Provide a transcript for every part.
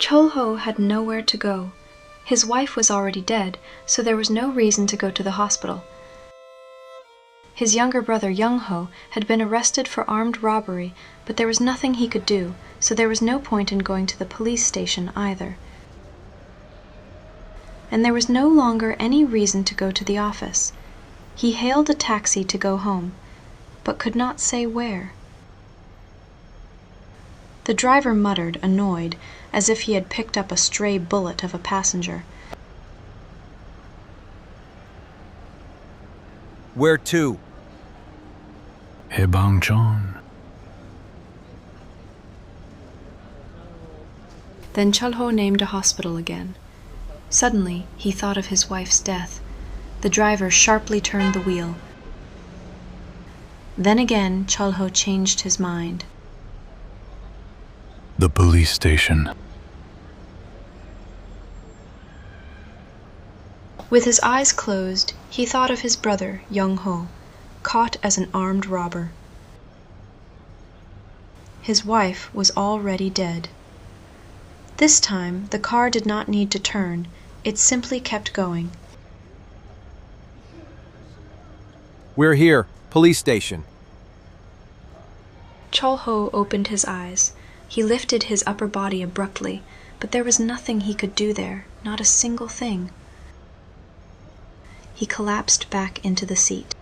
Cheol-ho had nowhere to go. His wife was already dead, so there was no reason to go to the hospital. His younger brother Young-ho had been arrested for armed robbery, but there was nothing he could do, so there was no point in going to the police station either. And there was no longer any reason to go to the office. He hailed a taxi to go home, but could not say where. The driver muttered, annoyed, as if he had picked up a stray bullet of a passenger. Where to? Beom-seon. Then Cheol-ho named a hospital again. Suddenly, he thought of his wife's death. The driver sharply turned the wheel. Then again, Cheol-ho changed his mind. The police station. With his eyes closed, he thought of his brother, Young-ho, caught as an armed robber. His wife was already dead. This time, the car did not need to turn, it simply kept going. We're here, police station. Cheol-ho opened his eyes. He lifted his upper body abruptly, but there was nothing he could do there, not a single thing. He collapsed back into the seat.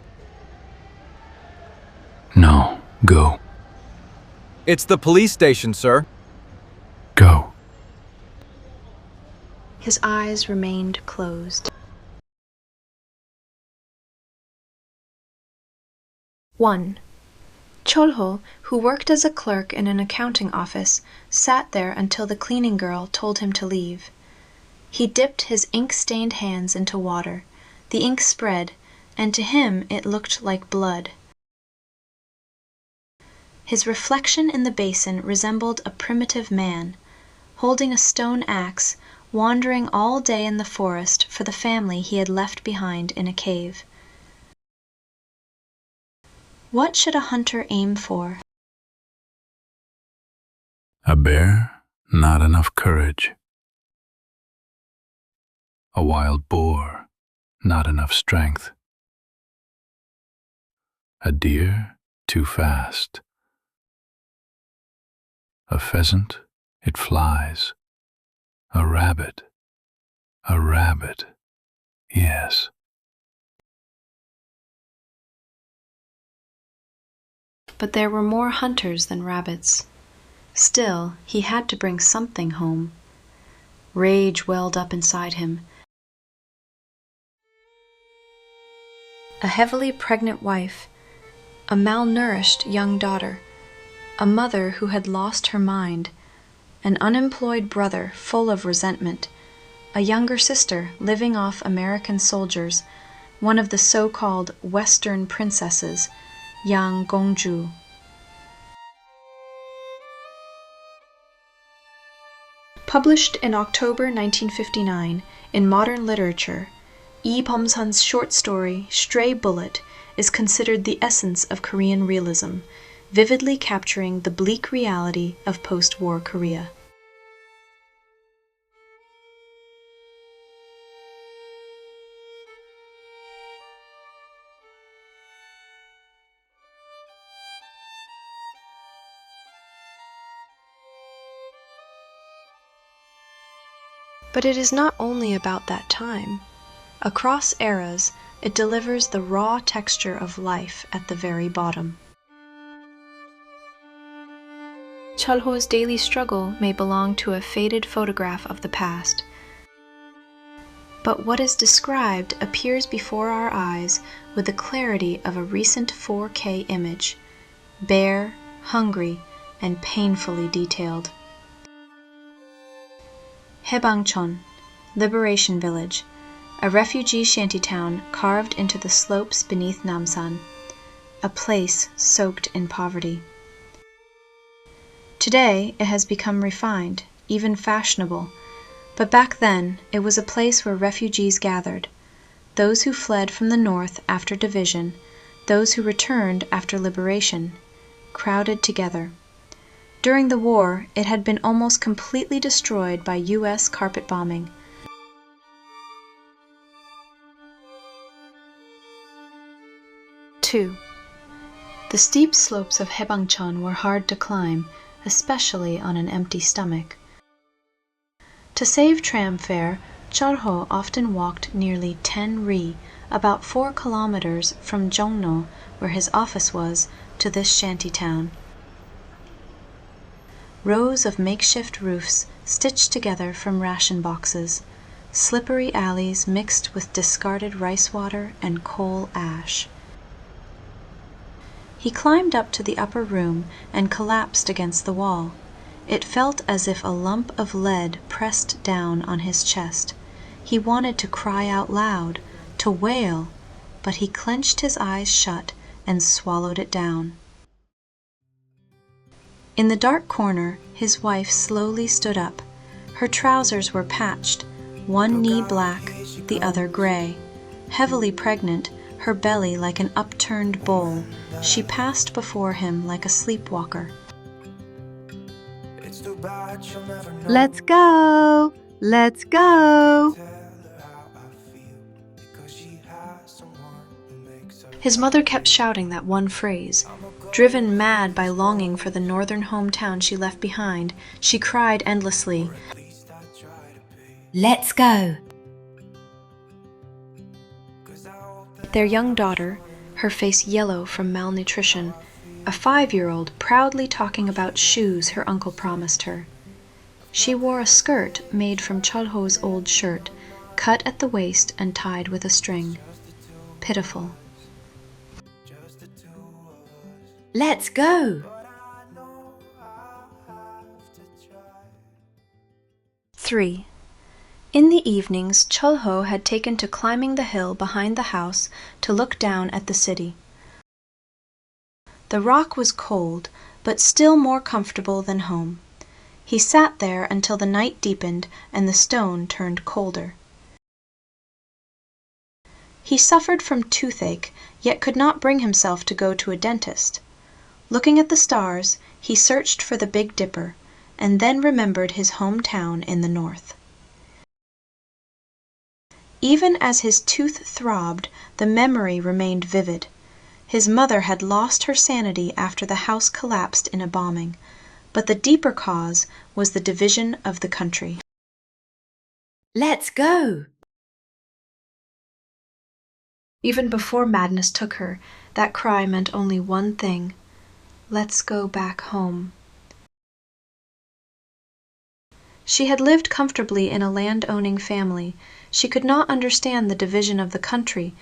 No, go. It's the police station, sir. Go. His eyes remained closed. 1. Cheol-ho, who worked as a clerk in an accounting office, sat there until the cleaning girl told him to leave. He dipped his ink-stained hands into water. The ink spread, and to him it looked like blood. His reflection in the basin resembled a primitive man, holding a stone axe, wandering all day in the forest for the family he had left behind in a cave. What should a hunter aim for? A bear? Not enough courage. A wild boar? Not enough strength. A deer? Too fast. A pheasant? It flies. A rabbit? A rabbit. Yes. But there were more hunters than rabbits. Still, he had to bring something home. Rage welled up inside him. A heavily pregnant wife, a malnourished young daughter, a mother who had lost her mind, an unemployed brother full of resentment, a younger sister living off American soldiers, one of the so-called Western princesses, Yang Gongju. Published in October 1959 in Modern Literature, Beom-seon's short story, Stray Bullet, is considered the essence of Korean realism, vividly capturing the bleak reality of post-war Korea. But it is not only about that time. Across eras, it delivers the raw texture of life at the very bottom. Cheol-ho's daily struggle may belong to a faded photograph of the past. But what is described appears before our eyes with the clarity of a recent 4K image, bare, hungry, and painfully detailed. Beom-seon, Liberation Village, a refugee shantytown carved into the slopes beneath Namsan, a place soaked in poverty. Today it has become refined, even fashionable, but back then it was a place where refugees gathered, those who fled from the north after division, those who returned after liberation, crowded together. During the war, it had been almost completely destroyed by U.S. carpet bombing. Two. The steep slopes of Haebangchon were hard to climb, especially on an empty stomach. To save tram fare, Cheol-ho often walked nearly 10 ri, about 4 kilometers from Jongno, where his office was, to this shanty town. Rows of makeshift roofs stitched together from ration boxes, slippery alleys mixed with discarded rice water and coal ash. He climbed up to the upper room and collapsed against the wall. It felt as if a lump of lead pressed down on his chest. He wanted to cry out loud, to wail, but he clenched his eyes shut and swallowed it down. In the dark corner, his wife slowly stood up. Her trousers were patched, one knee black, the other gray. Heavily pregnant, her belly like an upturned bowl, she passed before him like a sleepwalker. Let's go! Let's go! His mother kept shouting that one phrase. Driven mad by longing for the northern hometown she left behind, she cried endlessly, Let's go! Their young daughter, her face yellow from malnutrition, a 5-year-old proudly talking about shoes her uncle promised her. She wore a skirt made from Cheol-ho's old shirt, cut at the waist and tied with a string. Pitiful. Let's go! 3. In the evenings, Cheol-ho had taken to climbing the hill behind the house to look down at the city. The rock was cold, but still more comfortable than home. He sat there until the night deepened and the stone turned colder. He suffered from toothache, yet could not bring himself to go to a dentist. Looking at the stars, he searched for the Big Dipper, and then remembered his hometown in the north. Even as his tooth throbbed, the memory remained vivid. His mother had lost her sanity after the house collapsed in a bombing, but the deeper cause was the division of the country. Let's go! Even before madness took her, that cry meant only one thing: let's go back home. She had lived comfortably in a land-owning family. She could not understand the division of the country.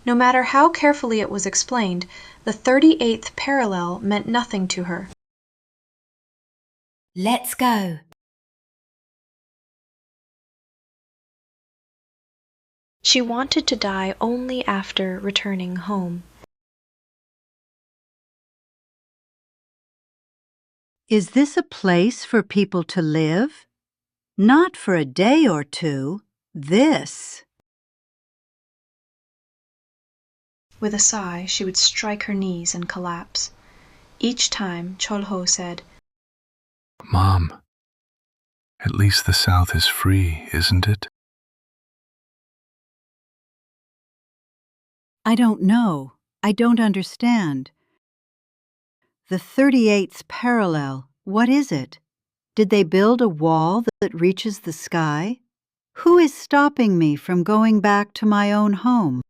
No matter how carefully it was explained, the 38th parallel meant nothing to her. Let's go! She wanted to die only after returning home. Is this a place for people to live? Not for a day or two. This. With a sigh, she would strike her knees and collapse. Each time, Cheol-ho said, Mom, at least the South is free, isn't it? I don't know. I don't understand. The 38th parallel, what is it? Did they build a wall that reaches the sky? Who is stopping me from going back to my own home?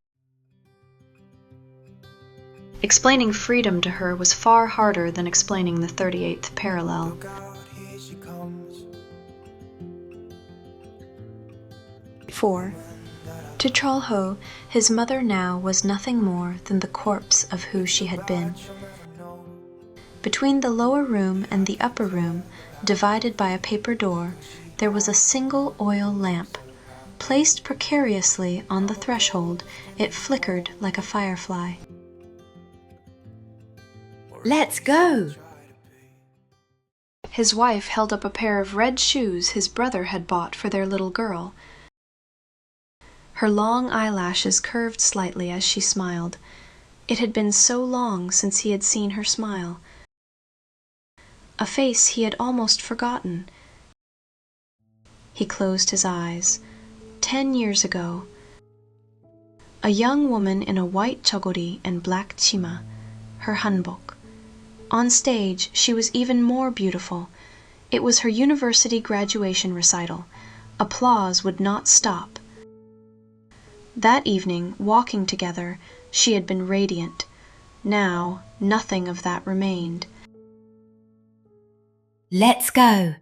Explaining freedom to her was far harder than explaining the 38th parallel. 4. To Cheol-ho, his mother now was nothing more than the corpse of who she had been. Between the lower room and the upper room, divided by a paper door, there was a single oil lamp. Placed precariously on the threshold, it flickered like a firefly. Let's go! His wife held up a pair of red shoes his brother had bought for their little girl. Her long eyelashes curved slightly as she smiled. It had been so long since he had seen her smile. a face he had almost forgotten. He closed his eyes. 10 years ago, a young woman in a white chogori and black chima, her hanbok. On stage, she was even more beautiful. It was her university graduation recital. Applause would not stop. That evening, walking together, she had been radiant. Now, nothing of that remained. Let's go.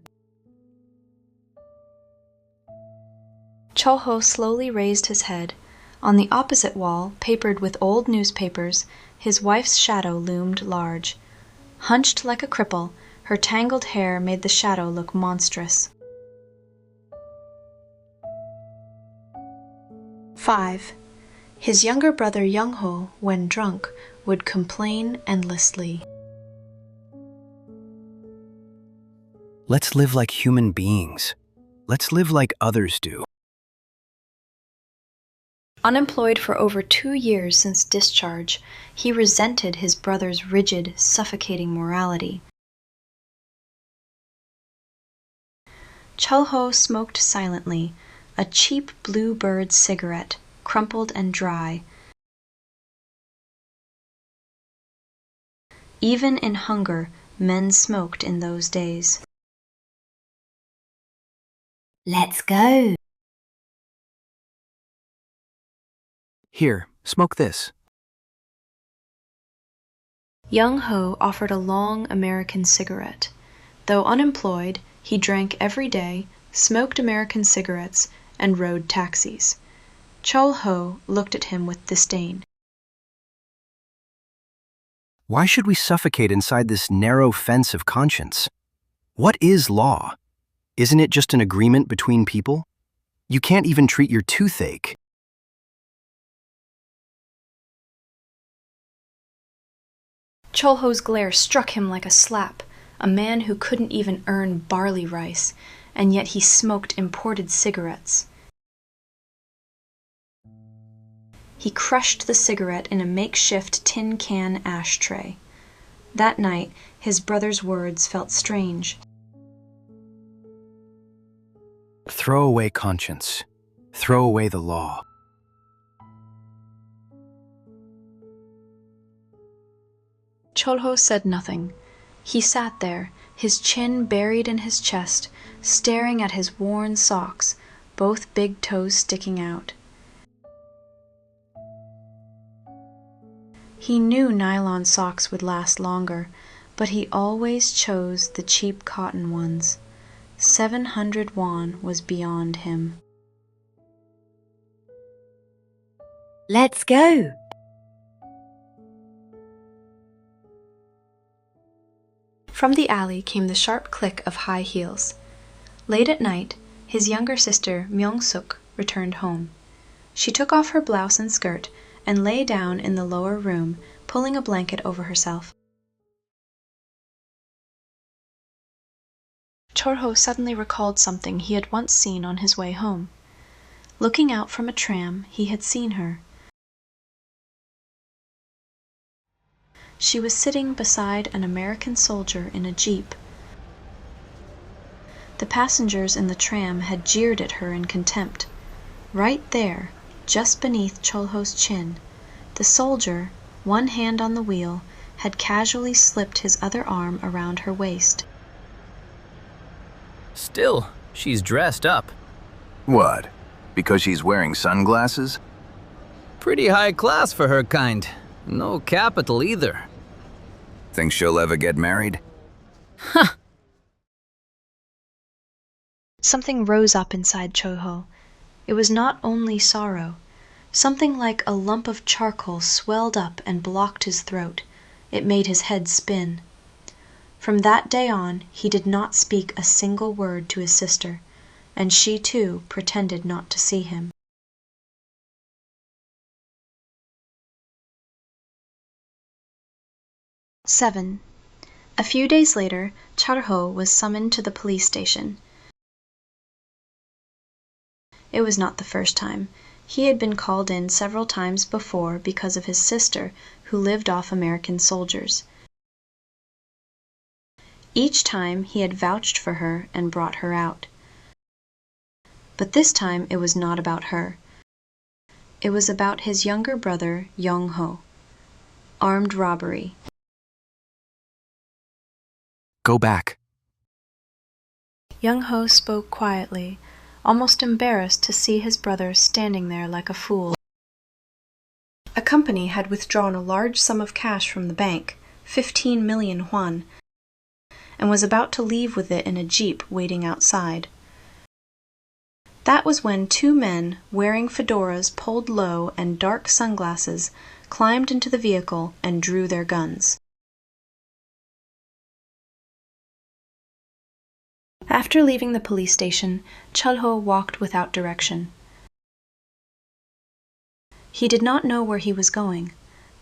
Cheol-ho slowly raised his head. On the opposite wall, papered with old newspapers, his wife's shadow loomed large. Hunched like a cripple, her tangled hair made the shadow look monstrous. 5. His younger brother Young-ho, when drunk, would complain endlessly. Let's live like human beings. Let's live like others do. Unemployed for over 2 years since discharge, he resented his brother's rigid, suffocating morality. Cheol-ho smoked silently, a cheap blue bird cigarette, crumpled and dry. Even in hunger, men smoked in those days. Let's go. Here, smoke this. Young-ho offered a long American cigarette. Though unemployed, he drank every day, smoked American cigarettes, and rode taxis. Cheol-ho looked at him with disdain. Why should we suffocate inside this narrow fence of conscience? What is law? Isn't it just an agreement between people? You can't even treat your toothache. Cheol-ho's glare struck him like a slap, a man who couldn't even earn barley rice, and yet he smoked imported cigarettes. He crushed the cigarette in a makeshift tin can ashtray. That night, his brother's words felt strange. Throw away conscience. Throw away the law. Cheol-ho said nothing. He sat there, his chin buried in his chest, staring at his worn socks, both big toes sticking out. He knew nylon socks would last longer, but he always chose the cheap cotton ones. 700 won was beyond him. Let's go. From the alley came the sharp click of high heels. Late at night, his younger sister, Myung-suk, returned home. She took off her blouse and skirt and lay down in the lower room, pulling a blanket over herself. Cheol-ho suddenly recalled something he had once seen on his way home. Looking out from a tram, he had seen her. She was sitting beside an American soldier in a jeep. The passengers in the tram had jeered at her in contempt. Right there, just beneath Cheol-ho's chin, the soldier, one hand on the wheel, had casually slipped his other arm around her waist. Still, she's dressed up. What? Because she's wearing sunglasses? Pretty high class for her kind. No capital either. Think she'll ever get married? Huh. Something rose up inside Cheol-ho. It was not only sorrow. Something like a lump of charcoal swelled up and blocked his throat. It made his head spin. From that day on, he did not speak a single word to his sister, and she too pretended not to see him. (7) A few days later, Cheol-ho was summoned to the police station. It was not the first time. He had been called in several times before because of his sister, who lived off American soldiers. Each time he had vouched for her and brought her out. But this time it was not about her. It was about his younger brother, Cheol-ho. Armed robbery. Go back. Cheol-ho spoke quietly, almost embarrassed to see his brother standing there like a fool. A company had withdrawn a large sum of cash from the bank, 15 million won, and was about to leave with it in a jeep waiting outside. That was when two men, wearing fedoras pulled low and dark sunglasses, climbed into the vehicle and drew their guns. After leaving the police station, Cheol-ho walked without direction. He did not know where he was going.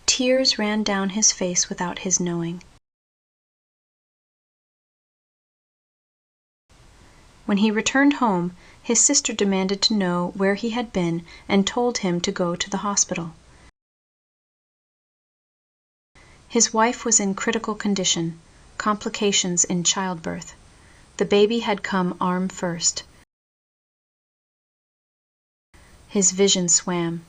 Tears ran down his face without his knowing. When he returned home, his sister demanded to know where he had been and told him to go to the hospital. His wife was in critical condition, complications in childbirth. The baby had come arm first. His vision swam.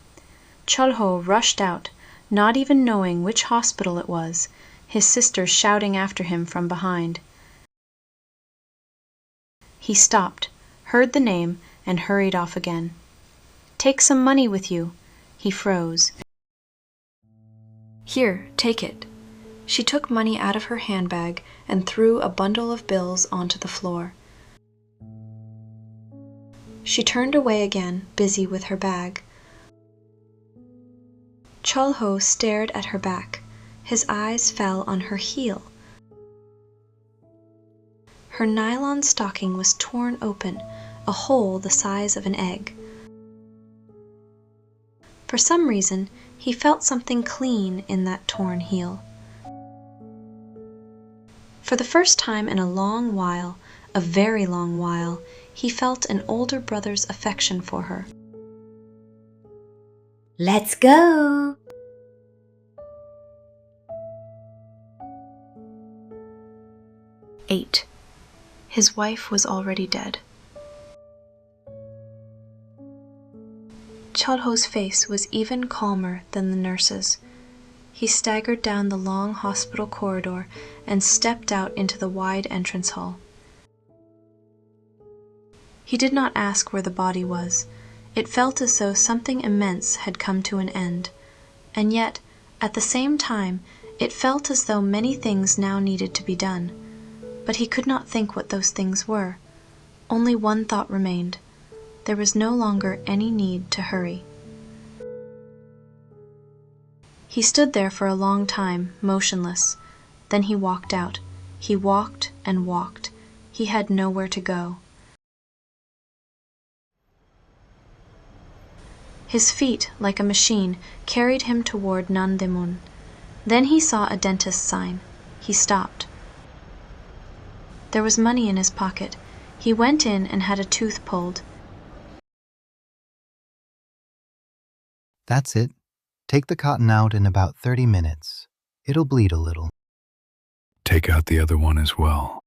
Cheol-ho rushed out, not even knowing which hospital it was, his sister shouting after him from behind. He stopped, heard the name, and hurried off again. "Take some money with you." He froze. "Here, take it." She took money out of her handbag and threw a bundle of bills onto the floor. She turned away again, busy with her bag. Cheol-ho stared at her back. His eyes fell on her heel. Her nylon stocking was torn open, a hole the size of an egg. For some reason, he felt something clean in that torn heel. For the first time in a long while, a very long while, he felt an older brother's affection for her. Let's go! Eight. His wife was already dead. Cheol-ho's face was even calmer than the nurse's. He staggered down the long hospital corridor and stepped out into the wide entrance hall. He did not ask where the body was. It felt as though something immense had come to an end, and yet, at the same time, it felt as though many things now needed to be done. But he could not think what those things were. Only one thought remained. There was no longer any need to hurry. He stood there for a long time, motionless. Then he walked out. He walked and walked. He had nowhere to go. His feet, like a machine, carried him toward Nandemun. Then he saw a dentist's sign. He stopped. There was money in his pocket. He went in and had a tooth pulled. That's it. Take the cotton out in about 30 minutes. It'll bleed a little. Take out the other one as well.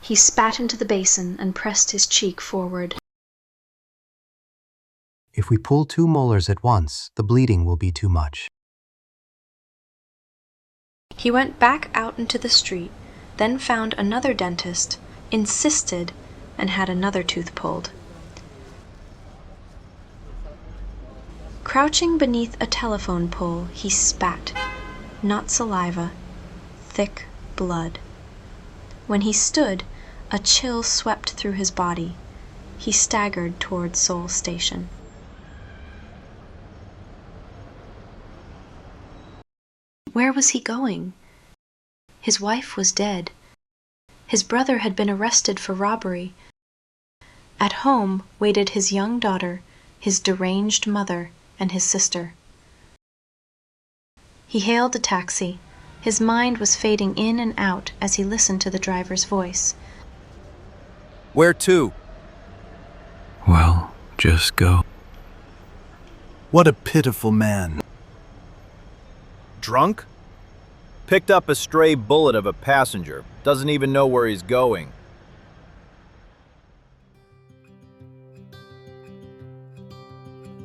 He spat into the basin and pressed his cheek forward. If we pull 2 molars at once, the bleeding will be too much. He went back out into the street, then found another dentist, insisted, and had another tooth pulled. Crouching beneath a telephone pole, he spat, not saliva, thick blood. When he stood, a chill swept through his body. He staggered toward Seoul Station. Where was he going? His wife was dead. His brother had been arrested for robbery. At home waited his young daughter, his deranged mother, and his sister. He hailed a taxi. His mind was fading in and out as he listened to the driver's voice. Where to? Well, just go. What a pitiful man. Drunk? Picked up a stray bullet of a passenger. Doesn't even know where he's going.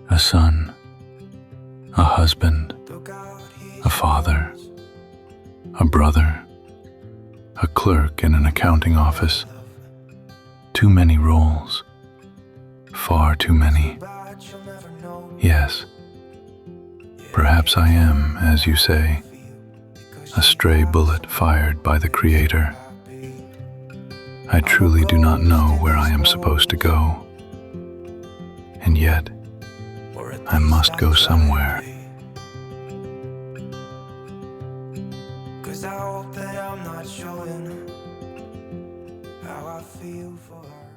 A son, a husband, a father, a brother, a clerk in an accounting office. Too many roles. Far too many. Yes. Perhaps I am, as you say, a stray bullet fired by the Creator. I truly do not know where I am supposed to go. And yet, I must go somewhere. 'Cause I hope that I'm not showing how I feel for her.